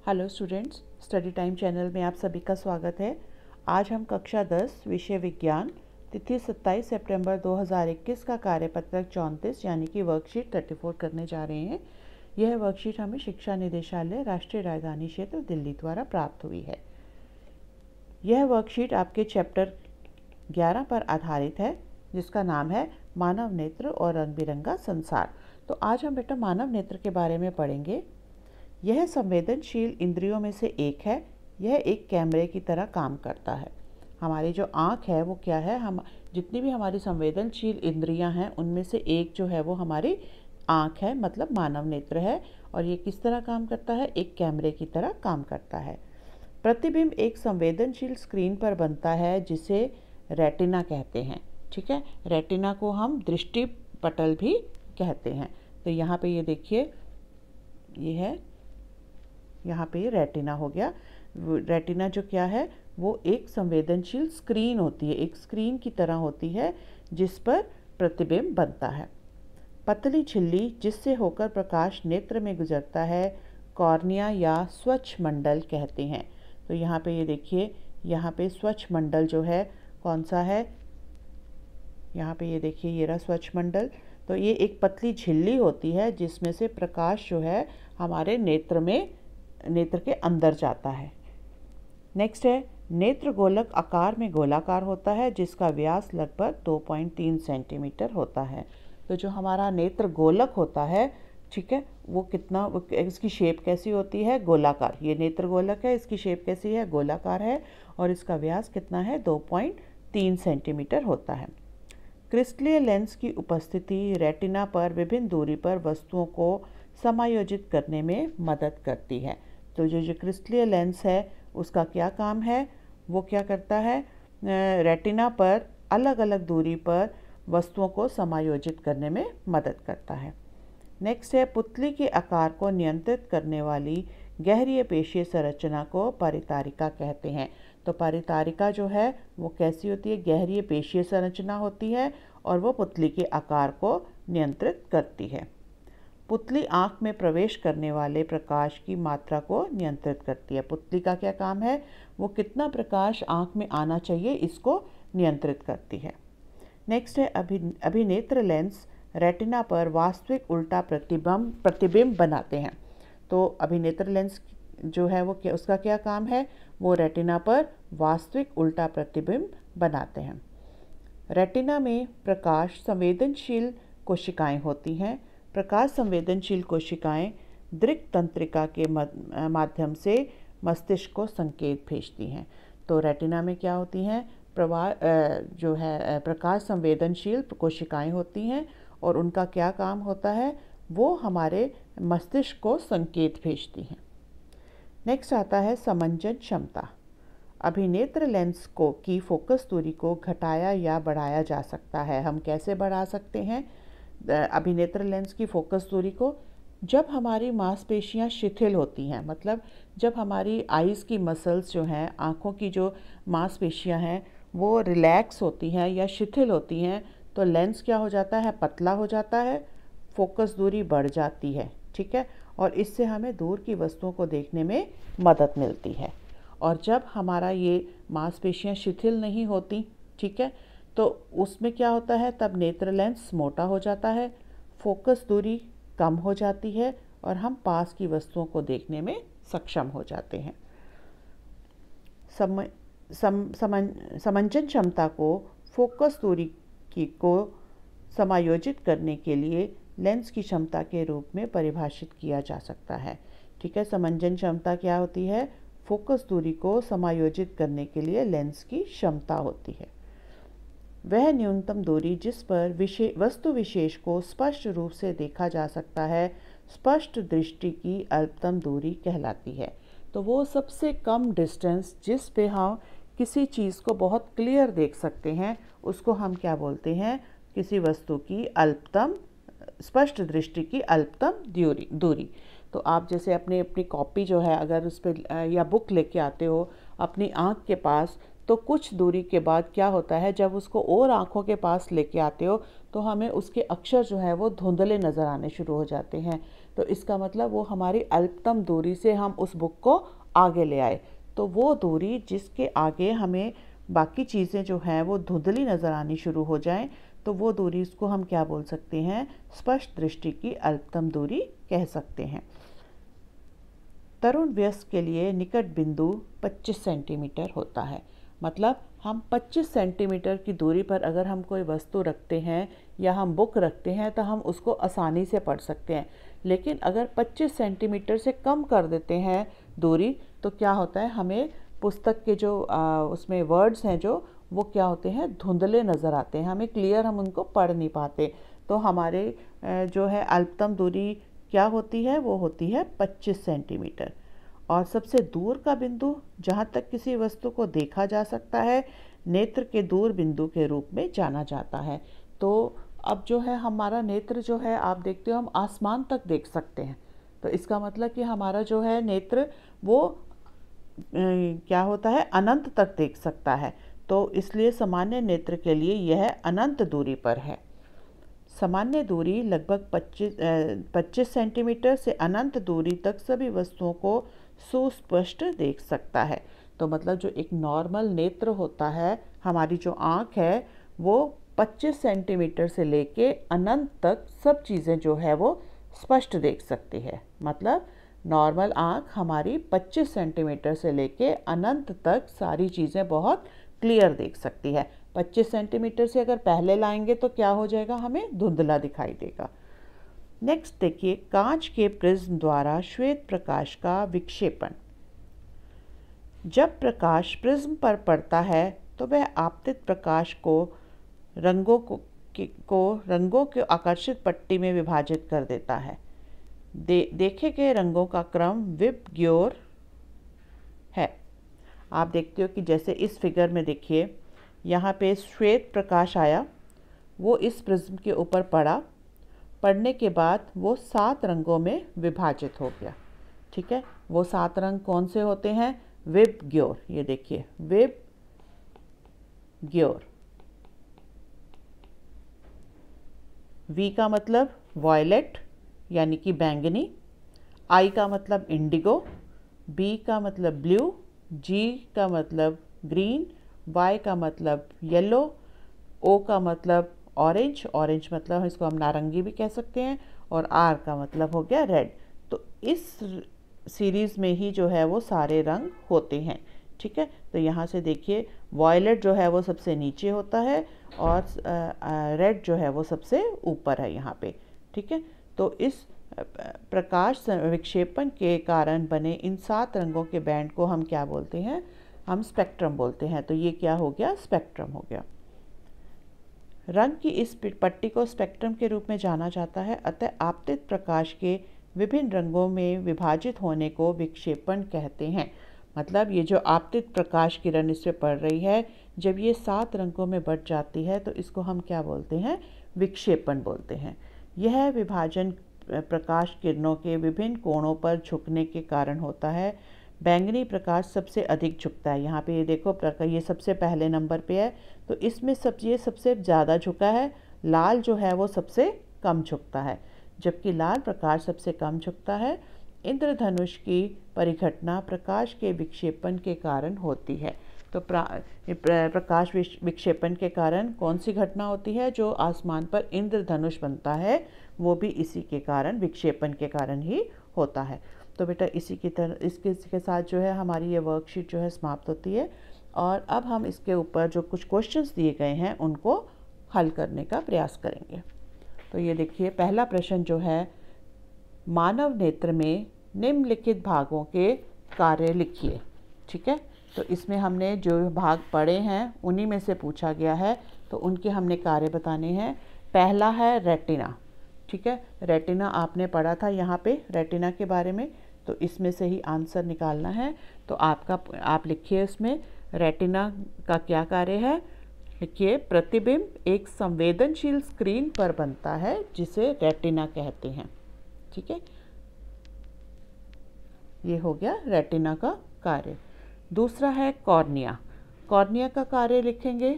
Hello students, study time channel में आप सभी का स्वागत है। आज हम कक्षा 10 विषय विज्ञान तिथि 27 सितंबर 2021 का कार्यपत्रक 34 यानी कि वर्कशीट 34 करने जा रहे हैं। यह वर्कशीट हमें शिक्षा निदेशालय राष्ट्रीय राजधानी क्षेत्र दिल्ली द्वारा प्राप्त हुई है। यह वर्कशीट आपके चैप्टर 11 पर आधारित है, जिसका नाम है मानव नेत्र और रंग बिरंगा संसार। तो आज हम बेटा मानव नेत्र के बारे में पढ़ेंगे। यह संवेदनशील इंद्रियों में से एक है। यह एक कैमरे की तरह काम करता है। हमारी जो आँख है वो क्या है, हम जितनी भी हमारी संवेदनशील इंद्रियां हैं उनमें से एक जो है वो हमारी आँख है, मतलब मानव नेत्र है। और ये किस तरह काम करता है, एक कैमरे की तरह काम करता है। प्रतिबिंब एक संवेदनशील स्क्रीन पर बनता है जिसे रेटिना कहते हैं। ठीक है, रेटिना को हम दृष्टि पटल भी कहते हैं। तो यहाँ पे ये देखिए, ये है, यहाँ पे रेटिना हो गया। रेटिना जो क्या है, वो एक संवेदनशील स्क्रीन होती है, एक स्क्रीन की तरह होती है जिस पर प्रतिबिंब बनता है। पतली झिल्ली जिससे होकर प्रकाश नेत्र में गुजरता है कॉर्निया या स्वच्छ मंडल कहते हैं। तो यहाँ पे ये देखिए, यहाँ पे स्वच्छ मंडल जो है कौन सा है, यहाँ पे ये देखिए, ये रहा स्वच्छ मंडल। तो ये एक पतली झिल्ली होती है जिसमें से प्रकाश जो है हमारे नेत्र के अंदर जाता है। नेक्स्ट है, नेत्र गोलक आकार में गोलाकार होता है जिसका व्यास लगभग 2.3 सेंटीमीटर होता है। तो जो हमारा नेत्र गोलक होता है, ठीक है, वो कितना, इसकी शेप कैसी होती है, गोलाकार। ये नेत्र गोलक है, इसकी शेप कैसी है, गोलाकार है, और इसका व्यास कितना है, 2.3 सेंटीमीटर होता है। क्रिस्टलीय लेंस की उपस्थिति रेटिना पर विभिन्न दूरी पर वस्तुओं को समायोजित करने में मदद करती है। तो जो क्रिस्टलीय लेंस है उसका क्या काम है, वो क्या करता है, रेटिना पर अलग अलग दूरी पर वस्तुओं को समायोजित करने में मदद करता है। नेक्स्ट है, पुतली के आकार को नियंत्रित करने वाली गहरी पेशीय संरचना को परितारिका कहते हैं। तो परितारिका जो है वो कैसी होती है, गहरी पेशीय संरचना होती है और वो पुतली के आकार को नियंत्रित करती है। पुतली आँख में प्रवेश करने वाले प्रकाश की मात्रा को नियंत्रित करती है। पुतली का क्या काम है, वो कितना प्रकाश आँख में आना चाहिए इसको नियंत्रित करती है। नेक्स्ट है, अभिनेत्र लेंस रेटिना पर वास्तविक उल्टा प्रतिबिंब बनाते हैं। तो अभिनेत्र लेंस जो है वो क्या, उसका क्या काम है, वो रेटिना पर वास्तविक उल्टा प्रतिबिंब बनाते हैं। रेटिना में प्रकाश संवेदनशील कोशिकाएं होती हैं। प्रकाश संवेदनशील कोशिकाएं दृक् तंत्रिका के माध्यम से मस्तिष्क को संकेत भेजती हैं। तो रेटिना में क्या होती हैं, जो है प्रकाश संवेदनशील कोशिकाएं होती हैं और उनका क्या काम होता है, वो हमारे मस्तिष्क को संकेत भेजती हैं। नेक्स्ट आता है समंजन क्षमता। अभिनेत्र लेंस की फोकस दूरी को घटाया या बढ़ाया जा सकता है। हम कैसे बढ़ा सकते हैं अभिनेत्र लेंस की फोकस दूरी को, जब हमारी मांसपेशियां शिथिल होती हैं, मतलब जब हमारी आईज़ की मसल्स जो हैं, आँखों की जो मांसपेशियां हैं वो रिलैक्स होती हैं या शिथिल होती हैं, तो लेंस क्या हो जाता है, पतला हो जाता है, फोकस दूरी बढ़ जाती है। ठीक है, और इससे हमें दूर की वस्तुओं को देखने में मदद मिलती है। और जब हमारा ये मांसपेशियां शिथिल नहीं होती, ठीक है, तो उसमें क्या होता है, तब नेत्र लेंस मोटा हो जाता है, फोकस दूरी कम हो जाती है और हम पास की वस्तुओं को देखने में सक्षम हो जाते हैं। समंजन क्षमता को फोकस दूरी को समायोजित करने के लिए लेंस की क्षमता के रूप में परिभाषित किया जा सकता है। ठीक है, समंजन क्षमता क्या होती है, फोकस दूरी को समायोजित करने के लिए लेंस की क्षमता होती है। वह न्यूनतम दूरी जिस पर वस्तु विशेष को स्पष्ट रूप से देखा जा सकता है स्पष्ट दृष्टि की अल्पतम दूरी कहलाती है। तो वो सबसे कम डिस्टेंस जिस पे हम किसी चीज़ को बहुत क्लियर देख सकते हैं उसको हम क्या बोलते हैं, किसी वस्तु की अल्पतम, स्पष्ट दृष्टि की अल्पतम दूरी। तो आप जैसे अपनी कॉपी जो है, अगर उस पर या बुक लेके आते हो अपनी आँख के पास, तो कुछ दूरी के बाद क्या होता है, जब उसको और आँखों के पास लेके आते हो तो हमें उसके अक्षर जो है वो धुंधले नज़र आने शुरू हो जाते हैं। तो इसका मतलब वो हमारी अल्पतम दूरी से हम उस बुक को आगे ले आए। तो वो दूरी जिसके आगे हमें बाकी चीज़ें जो हैं वो धुंधली नज़र आनी शुरू हो जाएं, तो वो दूरी इसको हम क्या बोल सकते हैं, स्पष्ट दृष्टि की अल्पतम दूरी कह सकते हैं। तरुण वयस्क के लिए निकट बिंदु 25 सेंटीमीटर होता है। मतलब हम 25 सेंटीमीटर की दूरी पर अगर हम कोई वस्तु रखते हैं या हम बुक रखते हैं तो हम उसको आसानी से पढ़ सकते हैं। लेकिन अगर 25 सेंटीमीटर से कम कर देते हैं दूरी, तो क्या होता है, हमें पुस्तक के जो उसमें वर्ड्स हैं जो वो क्या होते हैं, धुंधले नज़र आते हैं, हमें क्लियर हम उनको पढ़ नहीं पाते। तो हमारे जो है अल्पतम दूरी क्या होती है, वो होती है 25 सेंटीमीटर। और सबसे दूर का बिंदु जहाँ तक किसी वस्तु को देखा जा सकता है नेत्र के दूर बिंदु के रूप में जाना जाता है। तो अब जो है हमारा नेत्र जो है, आप देखते हो हम आसमान तक देख सकते हैं, तो इसका मतलब कि हमारा जो है नेत्र वो क्या होता है, अनंत तक देख सकता है। तो इसलिए सामान्य नेत्र के लिए यह अनंत दूरी पर है। सामान्य दूरी लगभग 25 सेंटीमीटर से अनंत दूरी तक सभी वस्तुओं को सुस्पष्ट देख सकता है। तो मतलब जो एक नॉर्मल नेत्र होता है, हमारी जो आँख है वो 25 सेंटीमीटर से लेके अनंत तक सब चीज़ें जो है वो स्पष्ट देख सकती है। मतलब नॉर्मल आँख हमारी 25 सेंटीमीटर से लेके अनंत तक सारी चीज़ें बहुत क्लियर देख सकती है। 25 सेंटीमीटर से अगर पहले लाएंगे तो क्या हो जाएगा, हमें धुंधला दिखाई देगा। नेक्स्ट देखिए, कांच के प्रिज्म द्वारा श्वेत प्रकाश का विक्षेपण। जब प्रकाश प्रिज्म पर पड़ता है तो वह आपतित प्रकाश को रंगों के आकर्षित पट्टी में विभाजित कर देता है। देखे गए रंगों का क्रम विबग्योर है। आप देखते हो कि जैसे इस फिगर में देखिए, यहाँ पे श्वेत प्रकाश आया, वो इस प्रिज्म के ऊपर पड़ा, पड़ने के बाद वो 7 रंगों में विभाजित हो गया। ठीक है, वो 7 रंग कौन से होते हैं, विबग्योर। ये देखिए विबग्योर। वी का मतलब वॉयलेट यानी कि बैंगनी, आई का मतलब इंडिगो, बी का मतलब ब्लू, जी का मतलब ग्रीन, वाई का मतलब येलो, ओ का मतलब ऑरेंज, ऑरेंज मतलब इसको हम नारंगी भी कह सकते हैं, और आर का मतलब हो गया रेड। तो इस सीरीज़ में ही जो है वो सारे रंग होते हैं। ठीक है, तो यहाँ से देखिए वॉयलेट जो है वो सबसे नीचे होता है और रेड जो है वो सबसे ऊपर है यहाँ पे। ठीक है, तो इस प्रकाश विक्षेपण के कारण बने इन 7 रंगों के बैंड को हम क्या बोलते हैं, हम स्पेक्ट्रम बोलते हैं। तो ये क्या हो गया, स्पेक्ट्रम हो गया। रंग की इस पट्टी को स्पेक्ट्रम के रूप में जाना जाता है। अतः आपतित प्रकाश के विभिन्न रंगों में विभाजित होने को विक्षेपण कहते हैं। मतलब ये जो आपतित प्रकाश किरण इस पर पड़ रही है, जब ये 7 रंगों में बट जाती है तो इसको हम क्या बोलते हैं, विक्षेपण बोलते हैं। यह विभाजन प्रकाश किरणों के विभिन्न कोणों पर झुकने के कारण होता है। बैंगनी प्रकाश सबसे अधिक झुकता है। यहाँ पे ये देखो ये सबसे पहले नंबर पे है, तो इसमें ये सबसे ज़्यादा झुका है। लाल जो है वो सबसे कम झुकता है, जबकि लाल प्रकाश सबसे कम झुकता है। इंद्रधनुष की परिघटना प्रकाश के विक्षेपण के कारण होती है। तो प्रकाश विक्षेपण के कारण कौन सी घटना होती है, जो आसमान पर इंद्रधनुष बनता है वो भी इसी के कारण, विक्षेपण के कारण ही होता है। तो बेटा इसके साथ जो है हमारी ये वर्कशीट जो है समाप्त होती है। और अब हम इसके ऊपर जो कुछ क्वेश्चंस दिए गए हैं उनको हल करने का प्रयास करेंगे। तो ये देखिए पहला प्रश्न जो है, मानव नेत्र में निम्नलिखित भागों के कार्य लिखिए। ठीक है, तो इसमें हमने जो भाग पढ़े हैं उन्हीं में से पूछा गया है, तो उनके हमने कार्य बताने हैं। पहला है रेटिना। ठीक है, रेटिना आपने पढ़ा था यहाँ पे रेटिना के बारे में, तो इसमें से ही आंसर निकालना है। तो आप लिखिए इसमें रेटिना का क्या कार्य है। लिखिए, प्रतिबिंब एक संवेदनशील स्क्रीन पर बनता है जिसे रेटिना कहते हैं। ठीक है, ये हो गया रेटिना का कार्य। दूसरा है कॉर्निया। कॉर्निया का कार्य लिखेंगे।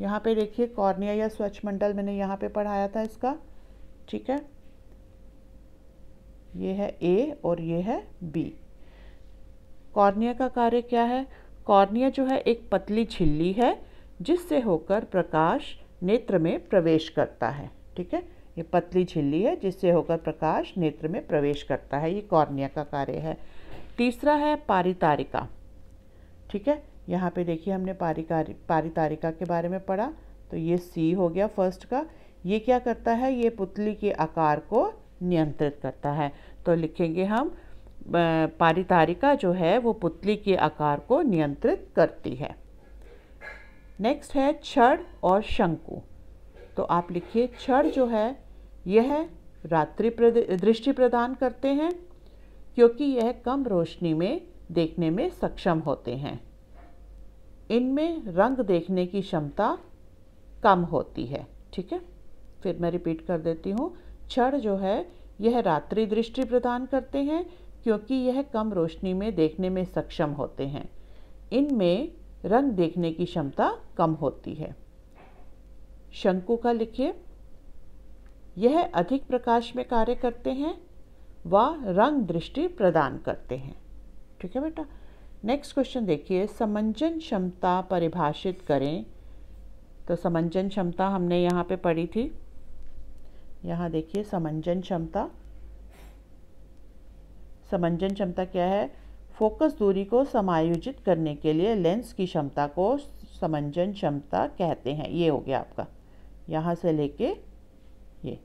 यहाँ पे देखिए कॉर्निया या स्वच्छ मंडल मैंने यहाँ पे पढ़ाया था इसका। ठीक है, ये है ए और ये है बी। कॉर्निया का कार्य क्या है? कॉर्निया जो है एक पतली झिल्ली है जिससे होकर प्रकाश नेत्र में प्रवेश करता है। ठीक है, ये पतली झिल्ली है जिससे होकर प्रकाश नेत्र में प्रवेश करता है, ये कॉर्निया का कार्य है। तीसरा है पारितारिका। ठीक है, यहाँ पे देखिए हमने पारितारिका के बारे में पढ़ा, तो ये सी हो गया फर्स्ट का। ये क्या करता है? ये पुतली के आकार को नियंत्रित करता है। तो लिखेंगे हम पारितारिका जो है वो पुतली के आकार को नियंत्रित करती है। नेक्स्ट है छड़ और शंकु। तो आप लिखिए छड़ जो है यह रात्रि दृष्टि प्रदान करते हैं क्योंकि यह कम रोशनी में देखने में सक्षम होते हैं। इनमें रंग देखने की क्षमता कम होती है। ठीक है, फिर मैं रिपीट कर देती हूँ। छड़ जो है यह रात्रि दृष्टि प्रदान करते हैं क्योंकि यह कम रोशनी में देखने में सक्षम होते हैं। इनमें रंग देखने की क्षमता कम होती है। शंकु का लिखिए, यह अधिक प्रकाश में कार्य करते हैं व रंग दृष्टि प्रदान करते हैं। ठीक है बेटा। नेक्स्ट क्वेश्चन देखिए, समंजन क्षमता परिभाषित करें। तो समंजन क्षमता हमने यहाँ पे पढ़ी थी। यहाँ देखिए समंजन क्षमता। समंजन क्षमता क्या है? फोकस दूरी को समायोजित करने के लिए लेंस की क्षमता को समंजन क्षमता कहते हैं। ये हो गया आपका, यहाँ से लेके ये।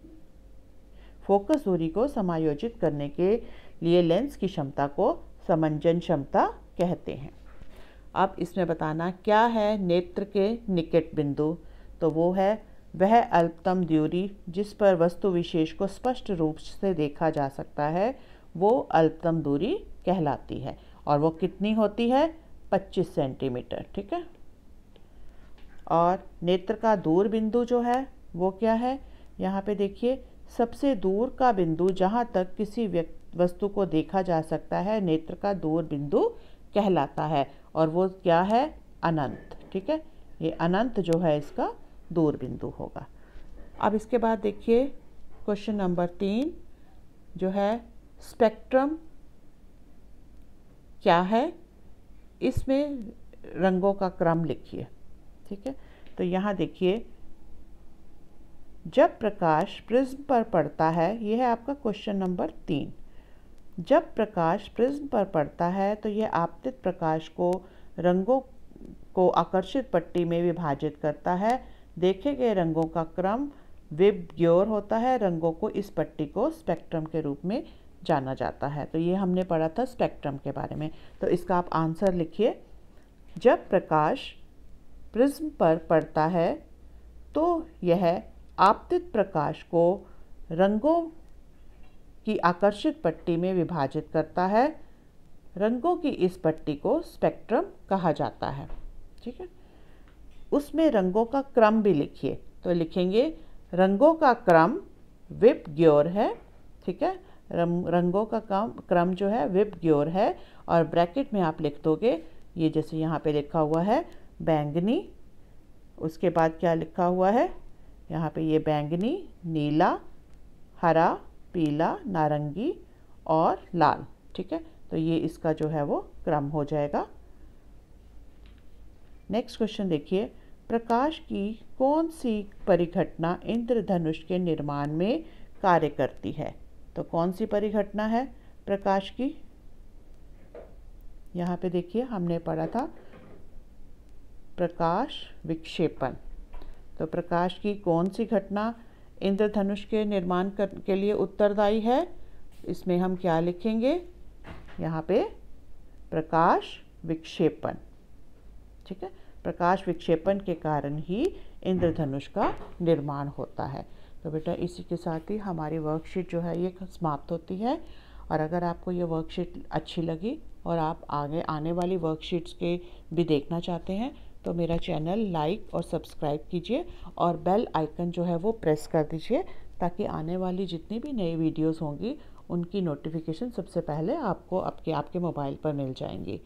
फोकस दूरी को समायोजित करने के लिए लेंस की क्षमता को समंजन क्षमता कहते हैं। अब इसमें बताना क्या है नेत्र के निकट बिंदु। तो वो है वह अल्पतम दूरी जिस पर वस्तु विशेष को स्पष्ट रूप से देखा जा सकता है, वो अल्पतम दूरी कहलाती है। और वो कितनी होती है? 25 सेंटीमीटर। ठीक है। और नेत्र का दूर बिंदु जो है वो क्या है? यहाँ पे देखिए सबसे दूर का बिंदु जहाँ तक किसी वस्तु को देखा जा सकता है नेत्र का दूर बिंदु कहलाता है। और वो क्या है? अनंत। ठीक है, ये अनंत जो है इसका दूर बिंदु होगा। अब इसके बाद देखिए क्वेश्चन नंबर 3 जो है स्पेक्ट्रम क्या है? इसमें रंगों का क्रम लिखिए। ठीक है, तो यहाँ देखिए जब प्रकाश प्रिज्म पर पड़ता है, यह है आपका क्वेश्चन नंबर 3। जब प्रकाश प्रिज्म पर पड़ता है तो यह आपतित प्रकाश को रंगों को आकर्षित पट्टी में विभाजित करता है। देखे गए रंगों का क्रम विबग्योर होता है। रंगों को इस पट्टी को स्पेक्ट्रम के रूप में जाना जाता है। तो ये हमने पढ़ा था स्पेक्ट्रम के बारे में। तो इसका आप आंसर लिखिए। जब प्रकाश प्रिज्म पर पड़ता है तो यह आपतित प्रकाश को रंगों की आकर्षित पट्टी में विभाजित करता है। रंगों की इस पट्टी को स्पेक्ट्रम कहा जाता है। ठीक है, उसमें रंगों का क्रम भी लिखिए। तो लिखेंगे रंगों का क्रम विबग्योर है। ठीक है, रंगों का क्रम जो है विबग्योर है। और ब्रैकेट में आप लिख दोगे ये जैसे यहाँ पे लिखा हुआ है बैंगनी, उसके बाद क्या लिखा हुआ है यहाँ पे ये बैंगनी, नीला, हरा, पीला, नारंगी और लाल। ठीक है, तो ये इसका जो है वो क्रम हो जाएगा। नेक्स्ट क्वेश्चन देखिए, प्रकाश की कौन सी परिघटना इंद्रधनुष के निर्माण में कार्य करती है? तो कौन सी परिघटना है प्रकाश की? यहाँ पे देखिए हमने पढ़ा था प्रकाश विक्षेपण। तो प्रकाश की कौन सी घटना इंद्रधनुष के निर्माण के लिए उत्तरदायी है? इसमें हम क्या लिखेंगे यहाँ पे? प्रकाश विक्षेपण। ठीक है, प्रकाश विक्षेपण के कारण ही इंद्रधनुष का निर्माण होता है। तो बेटा इसी के साथ ही हमारी वर्कशीट जो है ये समाप्त होती है। और अगर आपको ये वर्कशीट अच्छी लगी और आप आगे आने वाली वर्कशीट्स के भी देखना चाहते हैं तो मेरा चैनल लाइक और सब्सक्राइब कीजिए और बेल आइकन जो है वो प्रेस कर दीजिए ताकि आने वाली जितनी भी नई वीडियोस होंगी उनकी नोटिफिकेशन सबसे पहले आपको आपके मोबाइल पर मिल जाएंगी।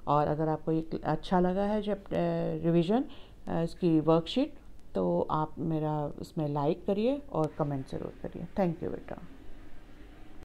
और अगर आपको ये अच्छा लगा है जब रिवीजन इसकी वर्कशीट तो आप मेरा उसमें लाइक करिए और कमेंट ज़रूर करिए। थैंक यू बेटा।